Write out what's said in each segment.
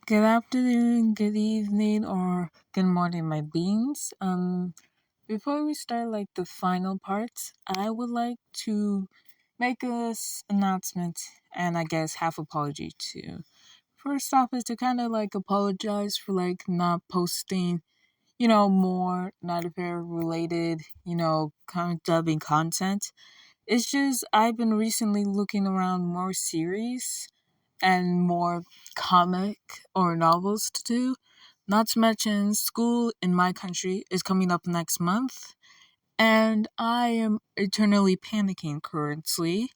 Good afternoon, good evening, or good morning, my beans. Before we start the final parts, I would like to make a announcement and I guess half apology too. First off is to kind of apologize for not posting, more Night Affair related, kind of dubbing content. It's just I've been recently looking around more series and more comic or novels to do. Not to mention, school in my country is coming up next month, and I am eternally panicking currently.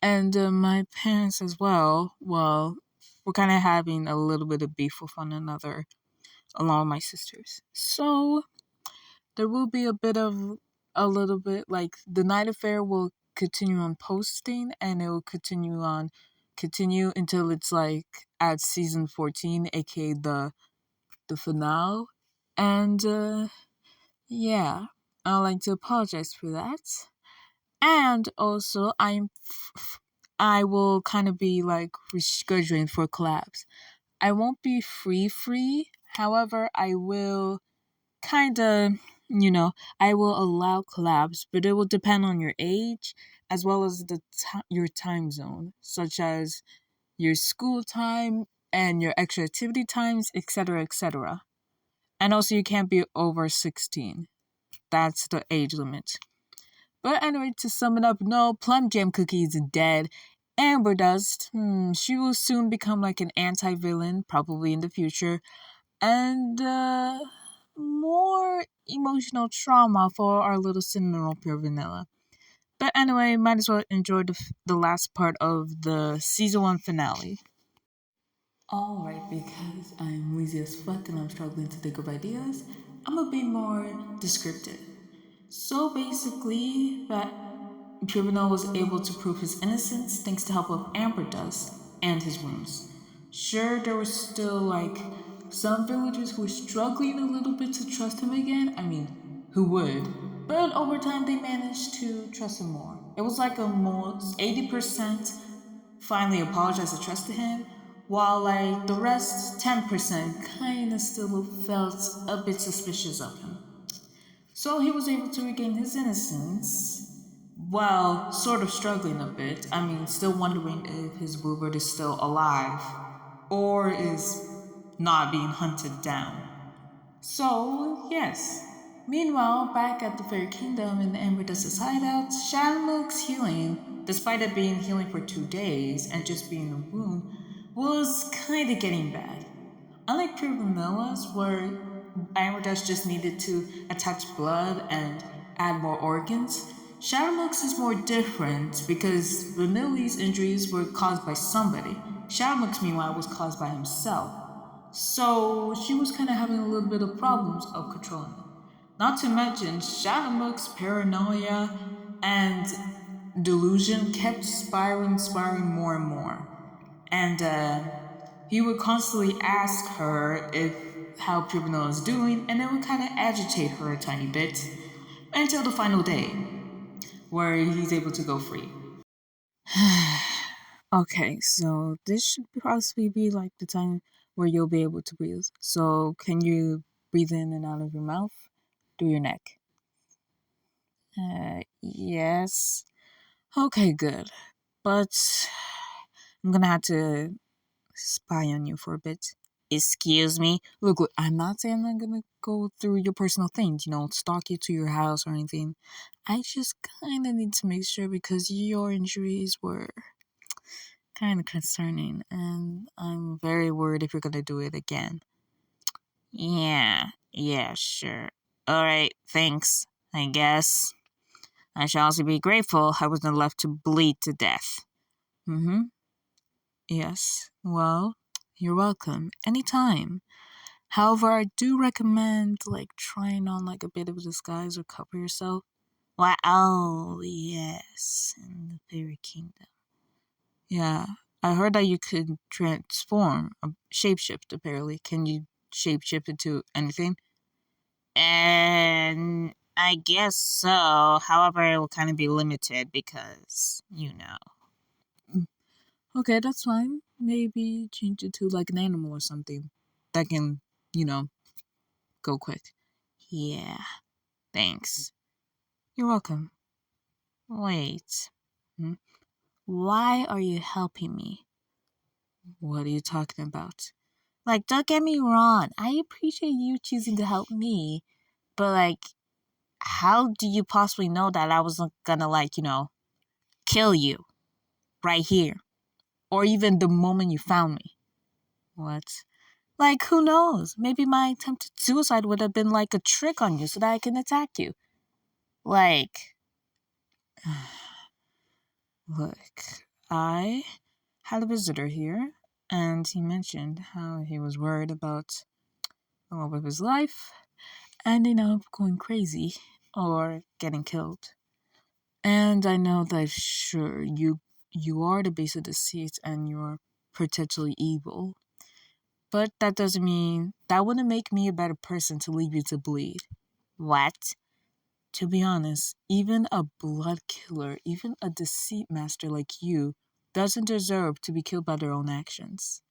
And my parents as well. Well, we're kind of having a little bit of beef with one another, along with my sisters. So there will be a little bit the night affair will continue on posting and it will continue until it's at season 14, aka the finale. And yeah, I'd like to apologize for that. And also I will kind of be rescheduling for collabs. I won't be free. However, I will kind of, I will allow collabs, but it will depend on your age as well as your time zone, such as your school time and your extra activity times, etc., etc. And also, you can't be over 16. That's the age limit. But anyway, to sum it up, no, Plum Jam Cookie is dead. Amber Dust, she will soon become an anti-villain, probably in the future. And more emotional trauma for our little cinnamon pure vanilla. But anyway, might as well enjoy the last part of the season 1 finale. Alright, because I'm lazy as fuck and I'm struggling to think of ideas, I'm gonna be more descriptive. So basically, that Juvenile was able to prove his innocence thanks to help of Amber Dust and his wounds. Sure, there were still some villagers who were struggling a little bit to trust him again. I mean, who would? But over time, they managed to trust him more. It was almost 80% finally apologized and trusted him, while the rest, 10%, kinda still felt a bit suspicious of him. So he was able to regain his innocence while sort of struggling a bit. I mean, still wondering if his Woobert is still alive or is not being hunted down. So, yes. Meanwhile, back at the Fairy Kingdom in Amber Dust's hideout, Shadowmook's healing, despite it being healing for 2 days and just being a wound, was kinda getting bad. Unlike pure Vanilla's, where Amber Dust just needed to attach blood and add more organs, Shadowmook's is more different because Vanilla's injuries were caused by somebody. Shadowmook's, meanwhile, was caused by himself. So she was kind of having a little bit of problems of controlling it. Not to mention, Shadowmook's paranoia and delusion kept spiraling more and more. And he would constantly ask her if how Pure is doing, and it would kind of agitate her a tiny bit until the final day, where he's able to go free. Okay, so this should possibly be the time where you'll be able to breathe. So, can you breathe in and out of your mouth through your neck? Yes. Okay, good. But I'm gonna have to spy on you for a bit. Excuse me? Look, I'm not saying I'm gonna go through your personal things, stalk you to your house or anything. I just kind of need to make sure because your injuries were kind of concerning, and I'm very worried if you're gonna do it again. Yeah, sure. Alright, thanks, I guess. I shall also be grateful I wasn't left to bleed to death. Mm-hmm. Yes. Well, you're welcome. Anytime. However, I do recommend trying on a bit of a disguise or cover yourself. Why? Oh, yes, in the Fairy Kingdom. Yeah, I heard that you could transform, shapeshift. Apparently, can you shapeshift into anything? And I guess so. However, it will kind of be limited because. Mm. Okay, that's fine. maybe change it to like an animal or something that can, you know, go quick. Yeah, thanks. You're welcome. Wait. Hmm? Why are you helping me? What are you talking about? Like, don't get me wrong. I appreciate you choosing to help me, but like, how do you possibly know that I wasn't gonna, like, kill you right here? Or even the moment you found me? What? Like, who knows? Maybe my attempted suicide would have been like a trick on you so that I can attack you. Like, look, I had a visitor here, and he mentioned how he was worried about the love of his life, ending up going crazy or getting killed. And I know that sure you are the base of the seat and you're potentially evil, but that wouldn't make me a better person to leave you to bleed. What? To be honest, even a blood killer, even a deceit master like you, doesn't deserve to be killed by their own actions.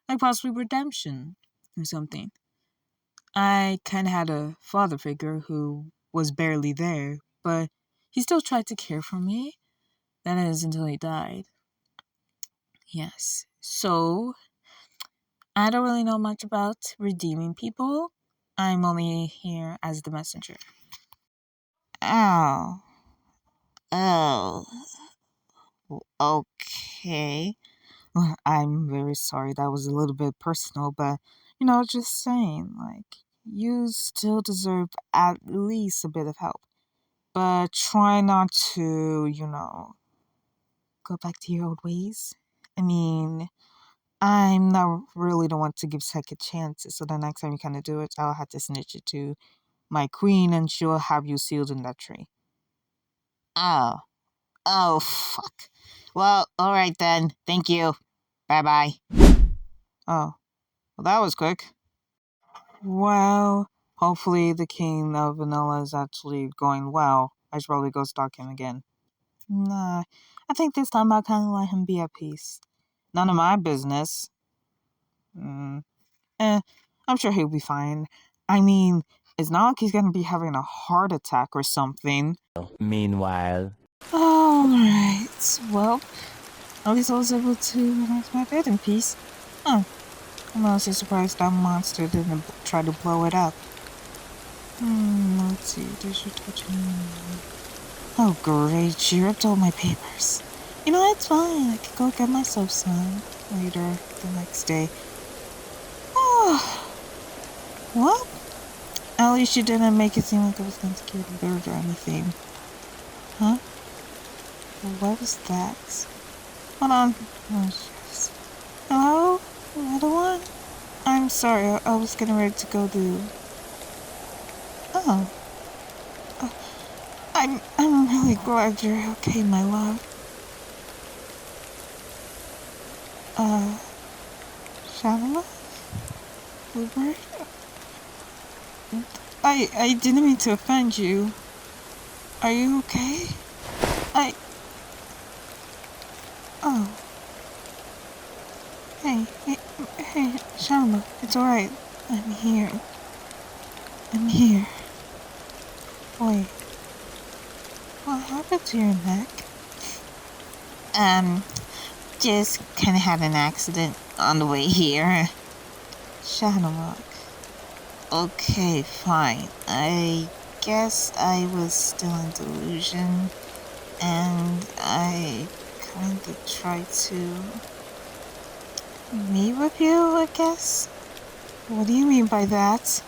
Like possibly redemption or something. I kinda had a father figure who was barely there, but he still tried to care for me. That is until he died. Yes. So, I don't really know much about redeeming people. I'm only here as the messenger. Oh. Oh. Okay. I'm very sorry. That was a little bit personal, but, just saying, like, you still deserve at least a bit of help. But try not to, go back to your old ways. I mean, I'm not really the one to give second chances, so the next time you kind of do it, I'll have to snitch it to my queen and she'll have you sealed in that tree. Oh. Oh, fuck. Well, alright then. Thank you. Bye-bye. Oh. Well, that was quick. Well, hopefully the king of vanilla is actually going well. I should probably go stalk him again. Nah, I think this time I'll kind of let him be at peace. None of my business. Mm. I'm sure he'll be fine. I mean, it's not like he's gonna be having a heart attack or something. Meanwhile. Alright, well, at least I was able to relax my bed in peace. Huh. I'm honestly surprised that monster didn't try to blow it up. Let's see, did you touch me? Oh great, she ripped all my papers. It's fine, I could go get myself some later the next day. Oh, well, at least you didn't make it seem like I was going to kill the bird or anything. Huh? What was that? Hold on. Oh, jeez. Hello? Another one? I'm sorry, I was getting ready to go do... Oh. I'm really glad you're okay, my love. Shalala? Bluebird? I didn't mean to offend you. Are you okay? Oh. Hey, Shalala, it's alright. I'm here. Wait. What happened to your neck? Just kinda had an accident on the way here. Shadowmark. Okay, fine. I guess I was still in delusion, and I kinda tried to meet with you, I guess? What do you mean by that?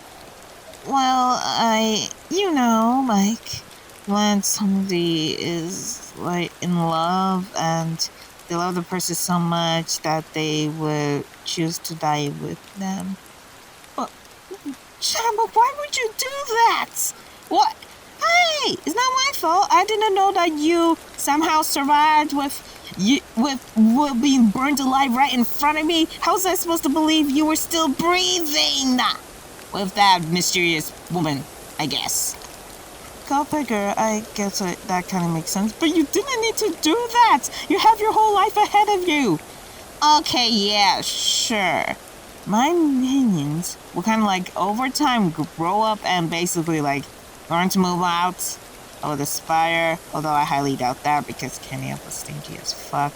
Well, like, when somebody is, like, in love and they love the person so much that they would choose to die with them. But, Shamba, why would you do that? What? Hey, it's not my fault. I didn't know that you somehow survived with being burned alive right in front of me. How was I supposed to believe you were still breathing? With that mysterious woman, I guess. Go figure, I guess that kind of makes sense. But you didn't need to do that! You have your whole life ahead of you! Okay, yeah, sure. My minions will kind of like over time grow up and basically like learn to move out of the spire, although I highly doubt that because Kenny was stinky as fuck.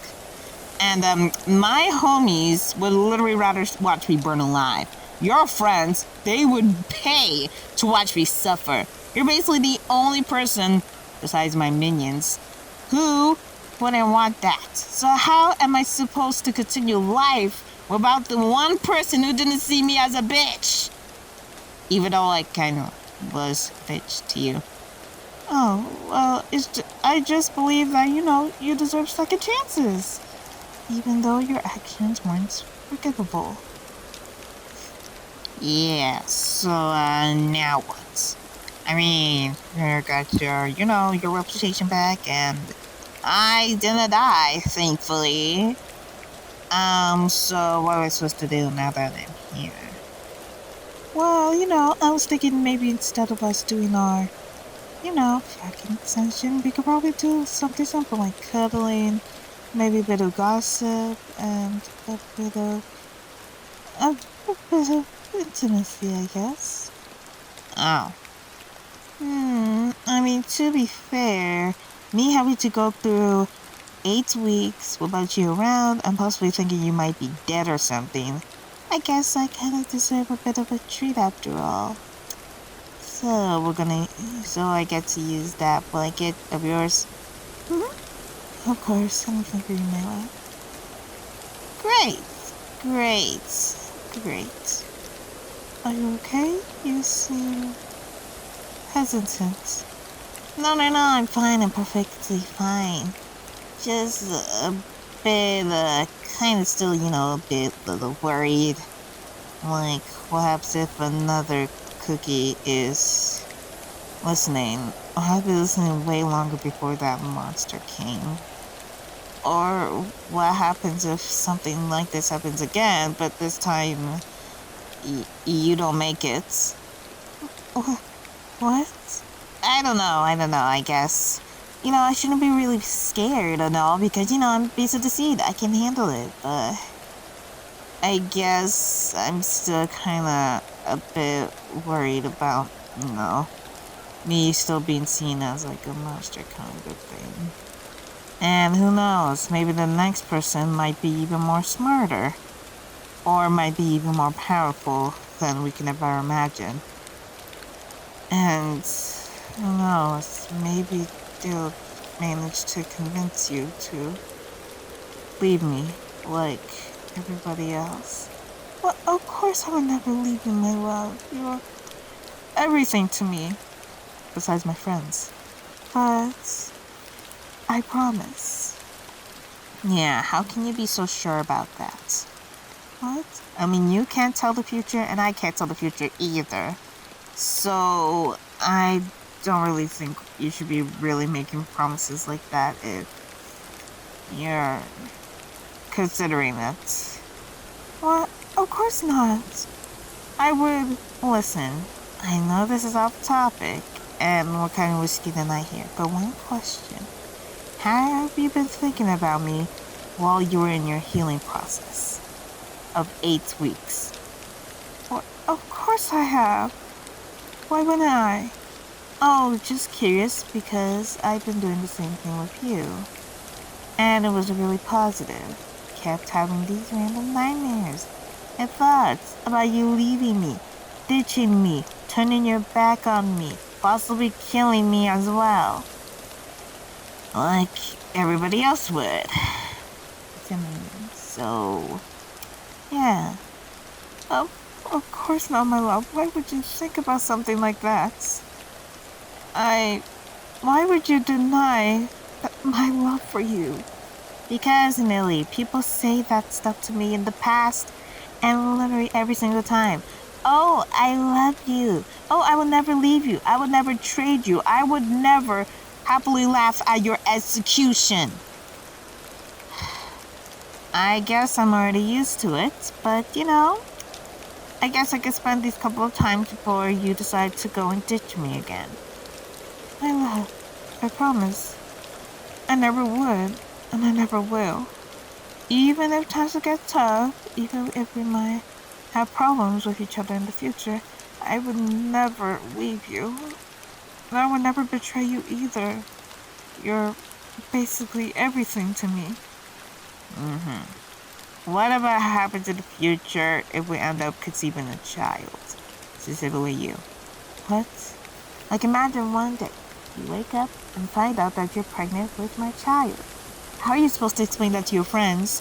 And my homies would literally rather watch me burn alive. Your friends, they would pay to watch me suffer. You're basically the only person, besides my minions, who wouldn't want that. So how am I supposed to continue life without the one person who didn't see me as a bitch? Even though I kind of was a bitch to you. Oh, well, I just believe that, you deserve second chances. Even though your actions weren't forgivable. Yeah, so, now what? I mean, you got your reputation back, and I didn't die, thankfully. So what am I supposed to do now that I'm here? Well, I was thinking maybe instead of us doing our, fucking session, we could probably do something simple like cuddling, maybe a bit of gossip, and a bit of intimacy, I guess. Oh. I mean, to be fair, me having to go through 8 weeks without you around and possibly thinking you might be dead or something, I guess I kind of deserve a bit of a treat after all. So so I get to use that blanket of yours? Of course, anything for you, Mela. Great, great. Are you okay? You seem hesitant. No, I'm fine. I'm perfectly fine. Just a bit, kind of still, a bit little worried. Like, what happens if another cookie is listening? Or have been listening way longer before that monster came? Or what happens if something like this happens again, but this time you don't make it? What? I don't know, I guess. I shouldn't be really scared and all because, I'm beast of the seed. I can handle it, but I guess I'm still kind of a bit worried about, me still being seen as like a monster kind of thing. And who knows, maybe the next person might be even more smarter. Or might be even more powerful than we can ever imagine. And who knows, maybe they'll manage to convince you to leave me like everybody else. Well, of course I would never leave you, my love. You're everything to me, besides my friends. But I promise. Yeah, how can you be so sure about that? What? I mean, you can't tell the future, and I can't tell the future either. So, I don't really think you should be really making promises like that if you're considering it. What? Of course not. I would... Listen, I know this is off topic, and we're kind of risky tonight here, but one question. How have you been thinking about me while you were in your healing process of 8 weeks? Well, of course I have. Why wouldn't I? Oh, just curious because I've been doing the same thing with you. And it was really positive. Kept having these random nightmares and thoughts about you leaving me, ditching me, turning your back on me, possibly killing me as well. Like everybody else would. So, yeah. Of course not, my love. Why would you think about something like that? Why would you deny my love for you? Because, Millie, people say that stuff to me in the past, and literally every single time. Oh, I love you. Oh, I will never leave you. I would never trade you. I would never happily laugh at your execution. I guess I'm already used to it, but, I guess I could spend these couple of times before you decide to go and ditch me again. My love, I promise. I never would, and I never will. Even if times will get tough, even if we might have problems with each other in the future, I would never leave you. And I would never betray you either. You're basically everything to me. Whatever happens in the future if we end up conceiving a child? Specifically you. What? Like imagine one day you wake up and find out that you're pregnant with my child. How are you supposed to explain that to your friends?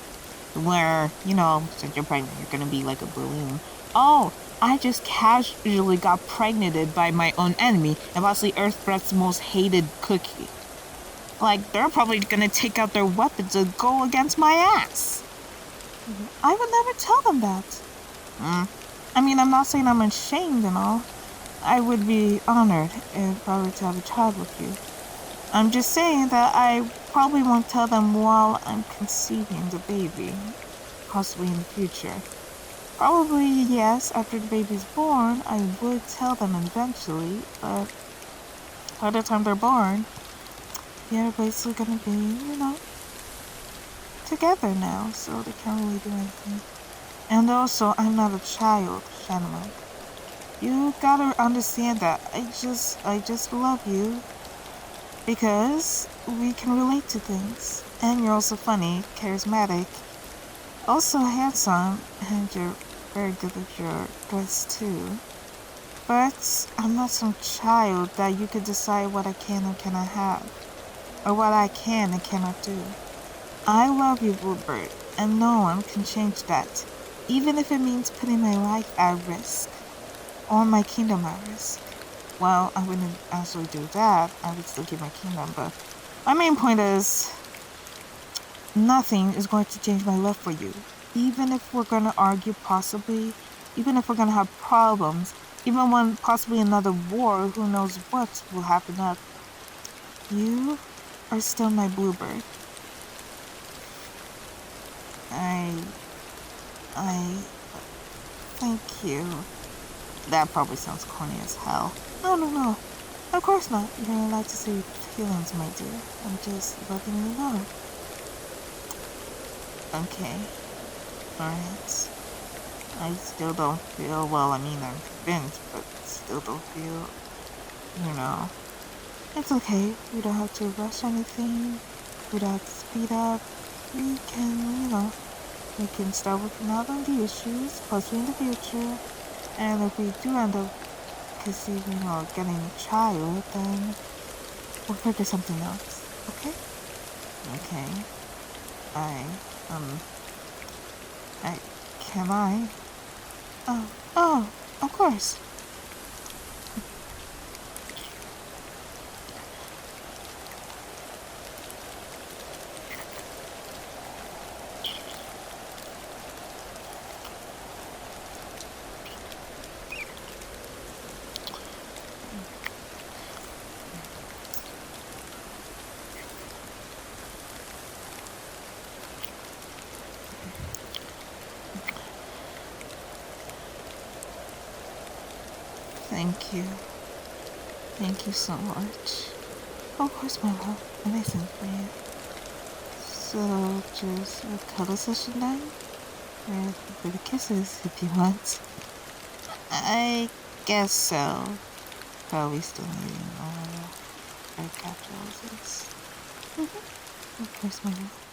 Where, since you're pregnant, you're gonna be like a balloon. Oh, I just casually got pregnant by my own enemy and possibly Earth Breath's most hated cookie. Like, they're probably gonna take out their weapons and go against my ass. I would never tell them that. I mean, I'm not saying I'm ashamed and all. I would be honored if I were to have a child with you. I'm just saying that I probably won't tell them while I'm conceiving the baby. Possibly in the future. Probably, yes, after the baby's born, I would tell them eventually, but by the time they're born, they're basically gonna be, together now, so they can't really do anything. And also, I'm not a child, Shannon. You gotta understand that I just love you because we can relate to things. And you're also funny, charismatic, also handsome, and you're very good with your dress too. But I'm not some child that you could decide what I can and cannot have, or what I can and cannot do. I love you, Bluebird, and no one can change that, even if it means putting my life at risk, or my kingdom at risk. Well, I wouldn't actually do that. I would still keep my kingdom, but my main point is nothing is going to change my love for you. Even if we're going to argue, possibly, even if we're going to have problems, even when possibly another war, who knows what will happen up. You are still my Bluebird. I thank you. That probably sounds corny as hell. No. Of course not. You're allowed to say your feelings, my dear. I'm just letting you know. Okay. Alright. I still don't feel, well, I mean, I'm convinced, but still don't feel, It's okay. We don't have to rush anything. We don't have to speed up. We can start working out on the issues, possibly in the future. And if we do end up conceiving or getting a child, then we'll figure something else. Okay? Okay. Can I? Oh, of course. Thank you. Thank you so much. Of course, my love. Anything for you. So, just a cuddle session then? Or a bit of kisses if you want. I guess so. Probably still needing all the air capsules. Of course, my love.